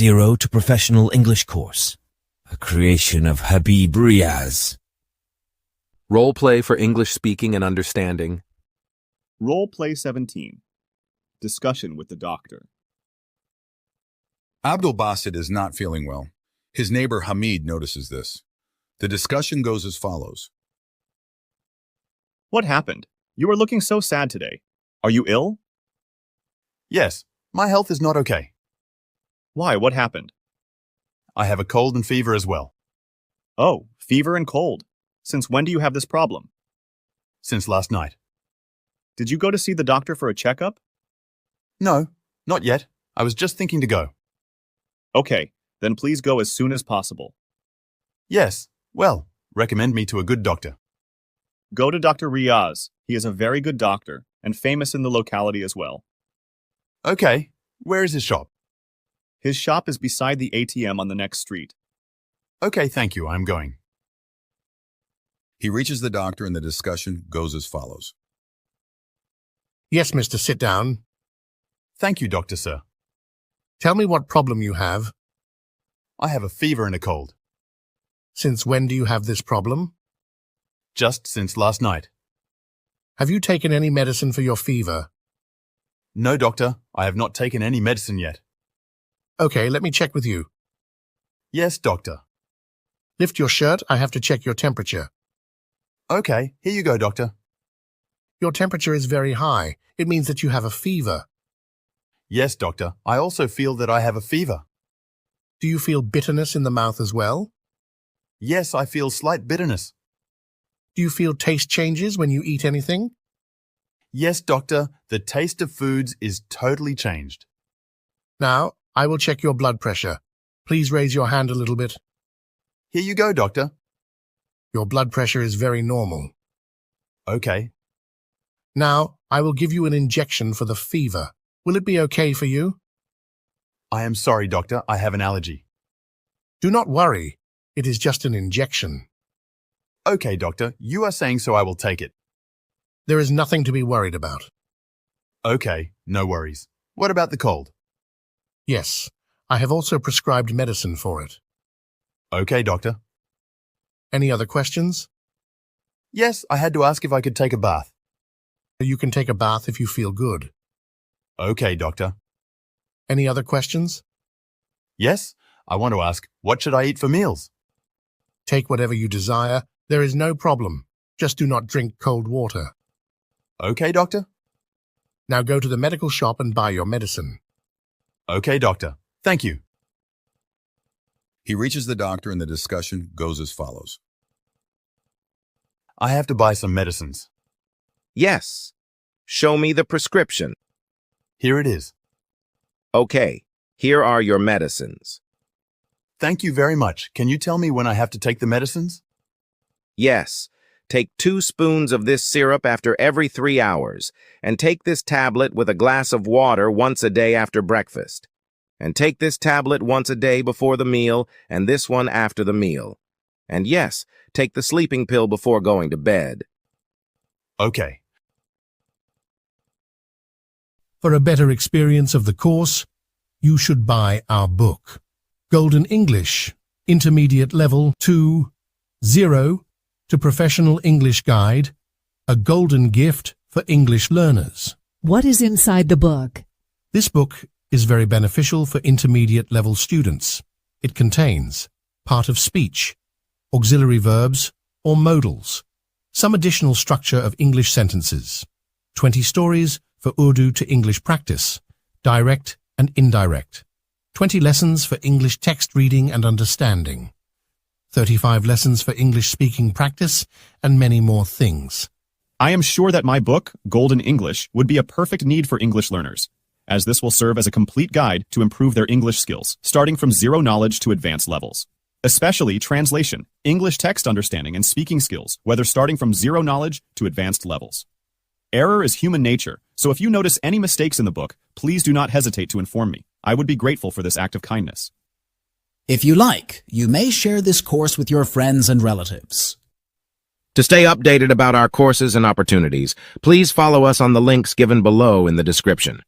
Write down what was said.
0 to Professional English Course, a creation of Habib Riyaz. Role play for English speaking and understanding. Role play 17. Discussion with the doctor. Abdul Basit is not feeling well. His neighbor Hamid notices this. The discussion goes as follows. What happened? You are looking so sad today. Are you ill? Yes, my health is not okay. Why? What happened? I have a cold and fever as well. Oh, fever and cold. Since when do you have this problem? Since last night. Did you go to see the doctor for a checkup? No, not yet. I was just thinking to go. Okay, then please go as soon as possible. Yes, well, recommend me to a good doctor. Go to Dr. Riyaz. He is a very good doctor and famous in the locality as well. Okay, where is his shop? His shop is beside the ATM on the next street. Okay, thank you, I'm going. He reaches the doctor and the discussion goes as follows. Yes, mister, sit down. Thank you, doctor, sir. Tell me what problem you have. I have a fever and a cold. Since when do you have this problem? Just since last night. Have you taken any medicine for your fever? No, doctor, I have not taken any medicine yet. Okay, let me check with you. Yes, doctor. Lift your shirt, I have to check your temperature. Okay, here you go, doctor. Your temperature is very high. It means that you have a fever. Yes, doctor, I also feel that I have a fever. Do you feel bitterness in the mouth as well? Yes, I feel slight bitterness. Do you feel taste changes when you eat anything? Yes, doctor, the taste of foods is totally changed. Now, I will check your blood pressure. Please raise your hand a little bit. Here you go, doctor. Your blood pressure is very normal. Okay. Now, I will give you an injection for the fever. Will it be okay for you? I am sorry, doctor, I have an allergy. Do not worry. It is just an injection. Okay, doctor, you are saying so I will take it. There is nothing to be worried about. Okay, no worries. What about the cold? Yes, I have also prescribed medicine for it. Okay, doctor. Any other questions? Yes, I had to ask if I could take a bath. You can take a bath if you feel good. Okay, doctor. Any other questions? Yes, I want to ask, what should I eat for meals? Take whatever you desire. There is no problem. Just do not drink cold water. Okay, doctor. Now go to the medical shop and buy your medicine. Okay, doctor. Thank you. He reaches the doctor and the discussion goes as follows. I have to buy some medicines. Yes. Show me the prescription. Here it is. Okay, here are your medicines. Thank you very much. Can you tell me when I have to take the medicines? Yes. Take 2 spoons of this syrup after every 3 hours, and take this tablet with a glass of water once a day after breakfast. And take this tablet once a day before the meal, and this one after the meal. And yes, take the sleeping pill before going to bed. Okay. For a better experience of the course, you should buy our book, Golden English, Intermediate Level 2, 0 to Professional English Guide, a golden gift for English learners. What is inside the book? This book is very beneficial for intermediate level students. It contains part of speech, auxiliary verbs or modals, some additional structure of English sentences, 20 stories for Urdu to English practice, direct and indirect, 20 lessons for English text reading and understanding, 35 lessons for English speaking practice, and many more things. I am sure that my book, Golden English, would be a perfect need for English learners, as this will serve as a complete guide to improve their English skills, starting from zero knowledge to advanced levels. Especially translation, English text understanding, and speaking skills, whether starting from zero knowledge to advanced levels. Error is human nature, so if you notice any mistakes in the book, please do not hesitate to inform me. I would be grateful for this act of kindness. If you like, you may share this course with your friends and relatives. To stay updated about our courses and opportunities, please follow us on the links given below in the description.